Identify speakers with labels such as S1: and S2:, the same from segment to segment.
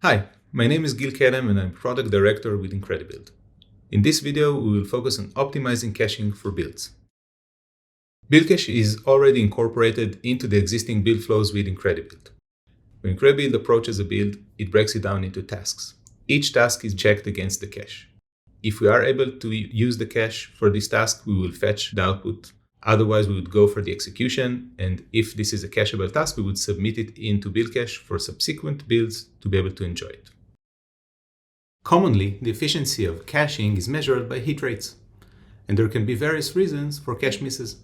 S1: Hi, my name is Gil Kedem and I'm Product Director with Incredibuild. In this video, we will focus on optimizing caching for builds. Build cache is already incorporated into the existing build flows with Incredibuild. When Incredibuild approaches a build, it breaks it down into tasks. Each task is checked against the cache. If we are able to use the cache for this task, we will fetch the output. Otherwise, we would go for the execution, and if this is a cacheable task, we would submit it into build cache for subsequent builds to be able to enjoy it. Commonly, the efficiency of caching is measured by hit rates, and there can be various reasons for cache misses.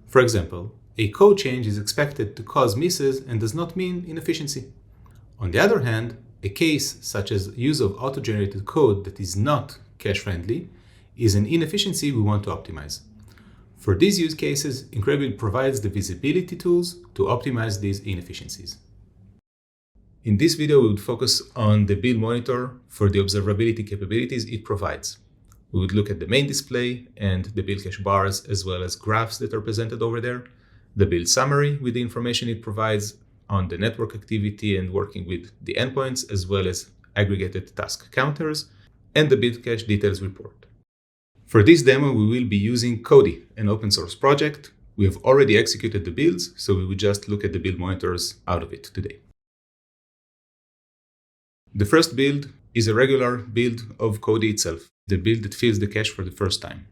S1: For example, a code change is expected to cause misses and does not mean inefficiency. On the other hand, a case such as use of auto-generated code that is not cache-friendly is an inefficiency we want to optimize. For these use cases, Incredibuild provides the visibility tools to optimize these inefficiencies. In this video, we would focus on the build monitor for the observability capabilities it provides. We would look at the main display and the build cache bars, as well as graphs that are presented over there, the build summary with the information it provides on the network activity and working with the endpoints, as well as aggregated task counters, and the build cache details report. For this demo, we will be using Kodi, an open source project. We have already executed the builds, so we will just look at the build monitors out of it today. The first build is a regular build of Kodi itself, the build that fills the cache for the first time.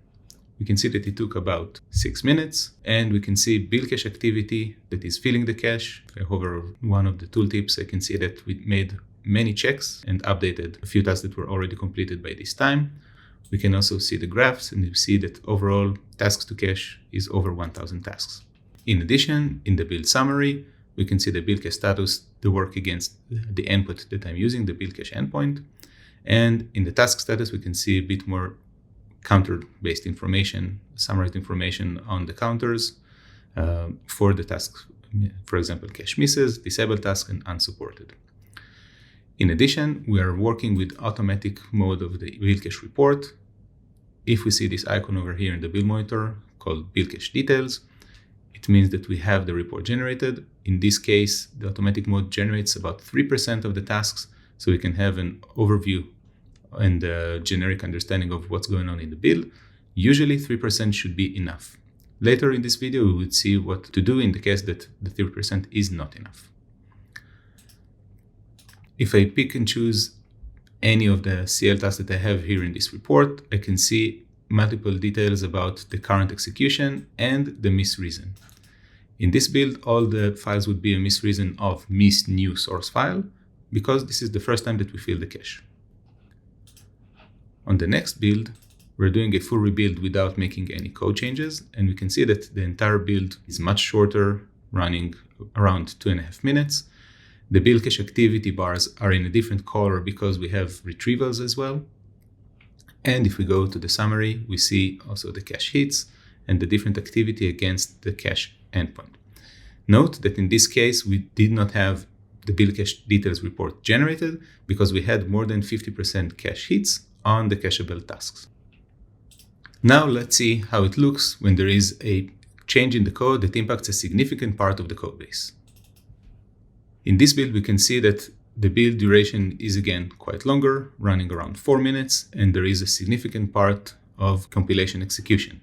S1: We can see that it took about 6 minutes, and we can see build cache activity that is filling the cache. If I hover over one of the tooltips, I can see that we made many checks and updated a few tasks that were already completed by this time. We can also see the graphs, and you see that overall tasks to cache is over 1,000 tasks. In addition, in the build summary, we can see the build cache status, the work against the input that I'm using, the build cache endpoint. And in the task status, we can see a bit more counter-based information, summarized information on the counters for the tasks, for example, cache misses, disabled tasks, and unsupported. In addition, we are working with automatic mode of the build cache report. If we see this icon over here in the build monitor called build cache details, it means that we have the report generated. In this case, the automatic mode generates about 3% of the tasks, so we can have an overview and a generic understanding of what's going on in the build. Usually 3% should be enough. Later in this video, we would see what to do in the case that the 3% is not enough. If I pick and choose any of the CL tasks that I have here in this report, I can see multiple details about the current execution and the miss reason. In this build, all the files would be a miss reason of miss new source file, because this is the first time that we fill the cache. On the next build, we're doing a full rebuild without making any code changes, and we can see that the entire build is much shorter, running around 2.5 minutes. The build cache activity bars are in a different color because we have retrievals as well. And if we go to the summary, we see also the cache hits and the different activity against the cache endpoint. Note that in this case, we did not have the build cache details report generated because we had more than 50% cache hits on the cacheable tasks. Now let's see how it looks when there is a change in the code that impacts a significant part of the code base. In this build, we can see that the build duration is again quite longer, running around 4 minutes, and there is a significant part of compilation execution.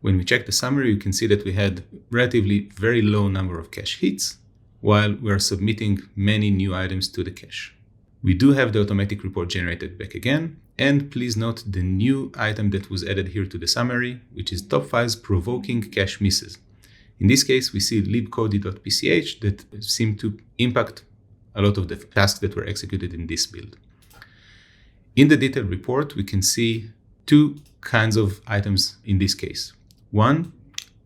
S1: When we check the summary, you can see that we had relatively very low number of cache hits, while we are submitting many new items to the cache. We do have the automatic report generated back again, and please note the new item that was added here to the summary, which is top files provoking cache misses. In this case, we see libkodi.pch that seem to impact a lot of the tasks that were executed in this build. In the detailed report, we can see two kinds of items in this case. One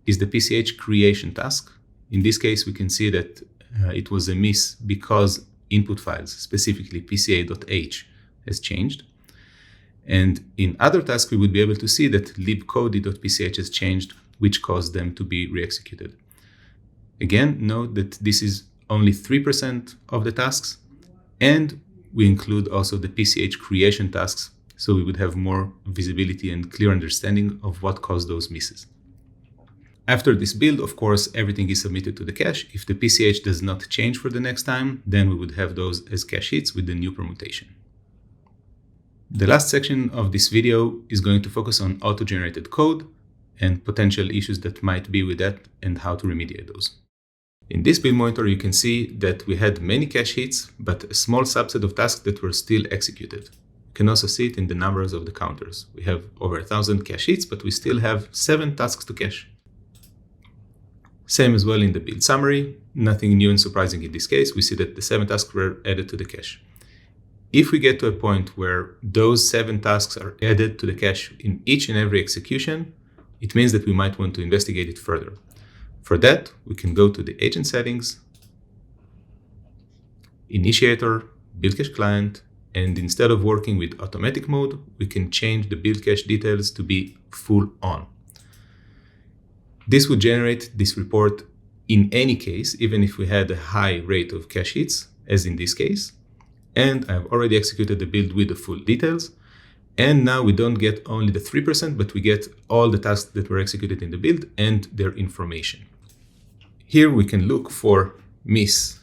S1: is the PCH creation task. In this case, we can see that it was a miss because input files, specifically pca.h, has changed. And in other tasks, we would be able to see that libkodi.pch has changed, which caused them to be re-executed. Again, note that this is only 3% of the tasks, and we include also the PCH creation tasks, so we would have more visibility and clear understanding of what caused those misses. After this build, of course, everything is submitted to the cache. If the PCH does not change for the next time, then we would have those as cache hits with the new permutation. The last section of this video is going to focus on auto-generated code and potential issues that might be with that and how to remediate those. In this build monitor, you can see that we had many cache hits, but a small subset of tasks that were still executed. You can also see it in the numbers of the counters. We have over 1,000 cache hits, but we still have 7 tasks to cache. Same as well in the build summary. Nothing new and surprising in this case. We see that the 7 tasks were added to the cache. If we get to a point where those 7 tasks are added to the cache in each and every execution, it means that we might want to investigate it further. For that, we can go to the agent settings, initiator, build cache client, and instead of working with automatic mode, we can change the build cache details to be full on. This would generate this report in any case, even if we had a high rate of cache hits, as in this case. And I've already executed the build with the full details. And now we don't get only the 3%, but we get all the tasks that were executed in the build and their information. Here we can look for miss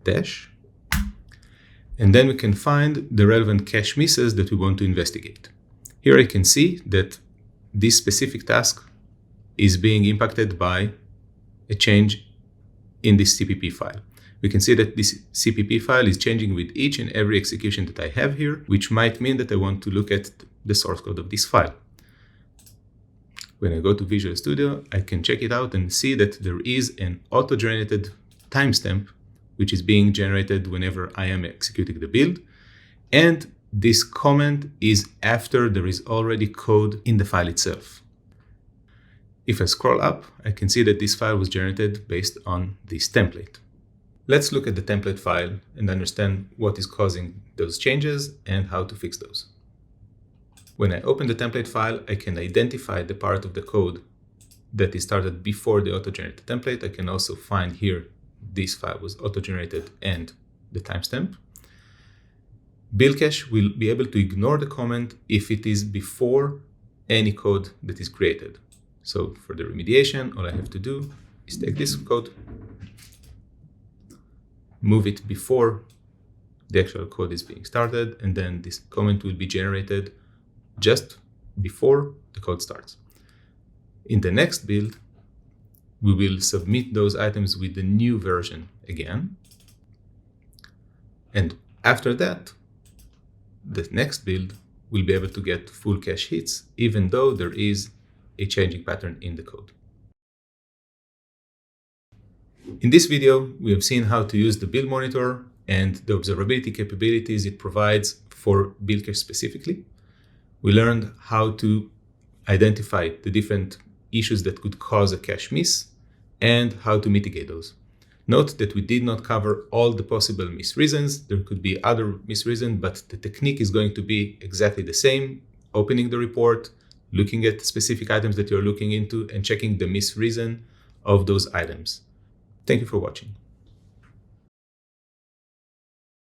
S1: dash, and then we can find the relevant cache misses that we want to investigate. Here I can see that this specific task is being impacted by a change in this CPP file. We can see that this CPP file is changing with each and every execution that I have here, which might mean that I want to look at the source code of this file. When I go to Visual Studio, I can check it out and see that there is an auto-generated timestamp, which is being generated whenever I am executing the build. And this comment is after there is already code in the file itself. If I scroll up, I can see that this file was generated based on this template. Let's look at the template file and understand what is causing those changes and how to fix those. When I open the template file, I can identify the part of the code that is started before the auto-generated template. I can also find here this file was auto-generated and the timestamp. Build cache will be able to ignore the comment if it is before any code that is created. So for the remediation, all I have to do is take this code, move it before the actual code is being started, and then this comment will be generated just before the code starts. In the next build, we will submit those items with the new version again. And after that, the next build will be able to get full cache hits, even though there is a changing pattern in the code. In this video, we have seen how to use the build monitor and the observability capabilities it provides for build cache specifically. We learned how to identify the different issues that could cause a cache miss and how to mitigate those. Note that we did not cover all the possible miss reasons. There could be other miss reasons, but the technique is going to be exactly the same. Opening the report, looking at specific items that you're looking into, and checking the miss reason of those items. Thank you for watching.